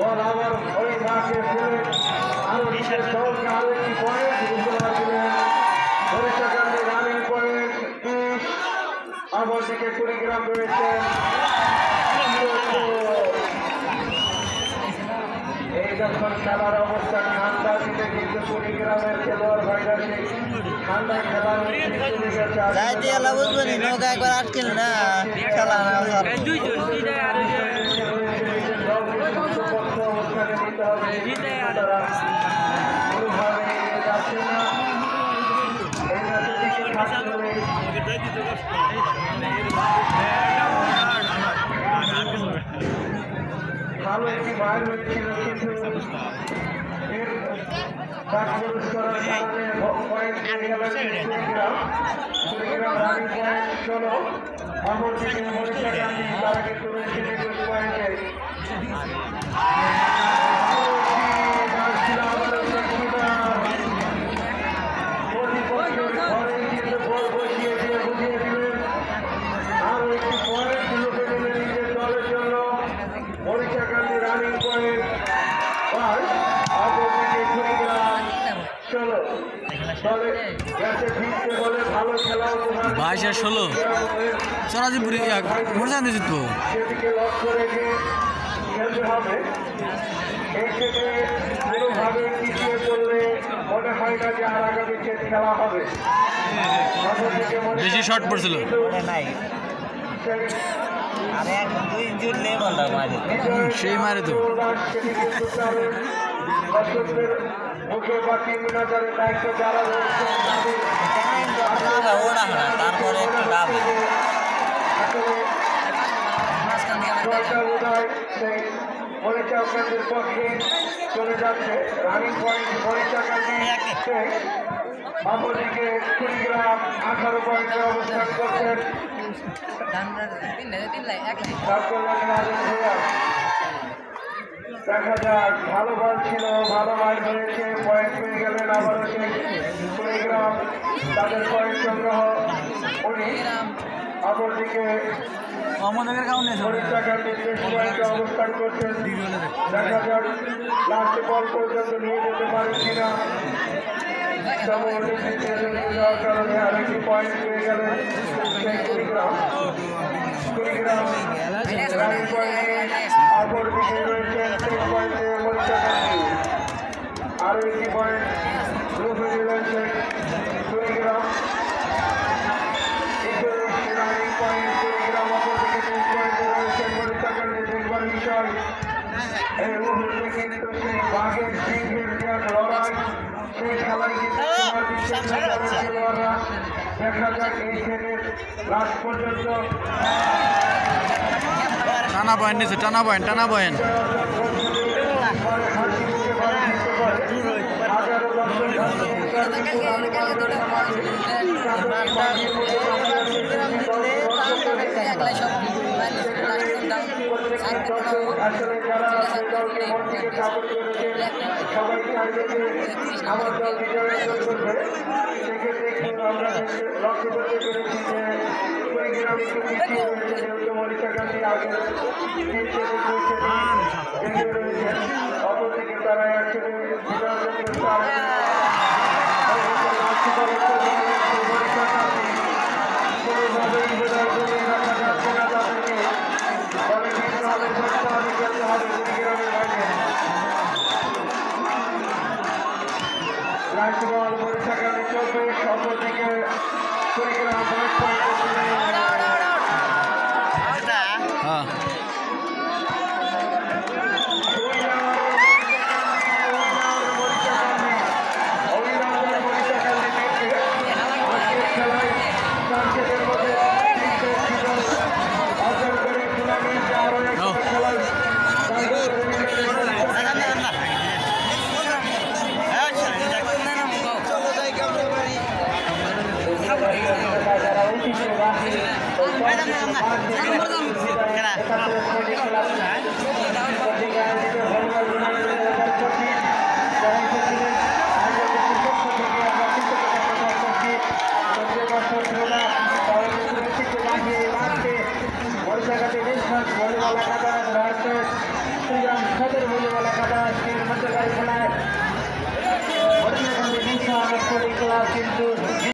বল আবার ওই মাঠে ফেলে আরো নিজের দলকে আরো একটি পয়েন্ট ঘোষণা দিলেন বরিশাল রানিং পয়েন্ট 20 আবার দিকে কুড়িগ্রাম রয়েছে এই যখন খেলার অবস্থা ঠান্ডা দিতে কিন্তু কুড়িগ্রামের খেলোয়াড় ভাইরা সেই ঠান্ডায় খেলার যাইতে এলা বুঝবেনি নৌকা একবার আটকেল না খেলা না ভালো একটি বাইর হয়েছিল কিন্তু করার কারণে পয়েন্ট পেয়ে গেলেন কুড়িগ্রাম রানিং পয়েন্ট 16 অপরদিকে বরিশাল গান্ধী তারা কিন্তু রয়েছে 21 পয়েন্টে বাইশ আর 16 সরাজিপুরি মোরসান জিতবো সেদিকে লক্ষ্য রেখে খেলতে হবে এই থেকে কোনোভাবে পিছিয়ে পড়লে মনে হয় না যে আর আগামী খেলা হবে বেশি শর্ট পড়ছিল আরে একদম 2 ইঞ্চি লেভেলটা মারে সেই মারে তো মুখে বাকি মিনাজারের দায়িত্ব যারা রয়েছে ওরা তারপরে একটু ডাবে বরিশালের পক্ষে চলে যাচ্ছে রানিং পয়েন্ট বরিশাল অপরদিকে কুড়িগ্রাম 18 পয়েন্টে অবস্থান করছেন দেখা যাক ভালো বল ছিল ভালো মার হয়েছে পয়েন্ট পেয়ে গেলেন আবারও সেই কুড়িগ্রাম তাদের পয়েন্ট সংগ্রহ 19 অপরদিকে অবস্থান করছেন দেখা যাক লাস্ট বল পর্যন্ত নিয়ে যেতে পারেন কিনা কারণে আরেকটি পয়েন্ট পেয়ে গেলেন সেই কুড়িগ্রাম অপরদিকে রয়েছেন 3 পয়েন্টে বরিশাল আরো একটি পয়েন্ট গ্রুপে রয়েছে কুড়িগ্রাম বিষয় এই মুহূর্তে কিন্তু সেই বাঘের সিংহের লড়াই সেই খেলায় কিন্তু দেখা যাক এই শ্রেণীর লাস্ট পর্যন্ত টানা পয়েন্ট নিচ্ছে টানা পয়েন্ট আসলে যারা দলকে মন থেকে সাপোর্ট করেছে সবাইকে আমার দল বিজয় করবে সেক্ষেত্রে কিন্তু আমরা লক্ষ্য করতে পেরেছি যে কুড়িগ্রাম একটু পিছিয়ে রয়েছে যেহেতু বরিশাল গান্ধী আগের রয়েছে অপরদিকে তারা একসাথে বিজয় কোনোভাবেই বিজয় করে রাখা যাচ্ছে না তাদেরকে বলে কিন্তু হবে করতে হবে খেলতে হবে কুড়িগ্রামের বাইরে লাস্ট বল বরিশাল গান্ধী 24 অপরদিকে কুড়িগ্রাম 5 পয়েন্ট কিন্তু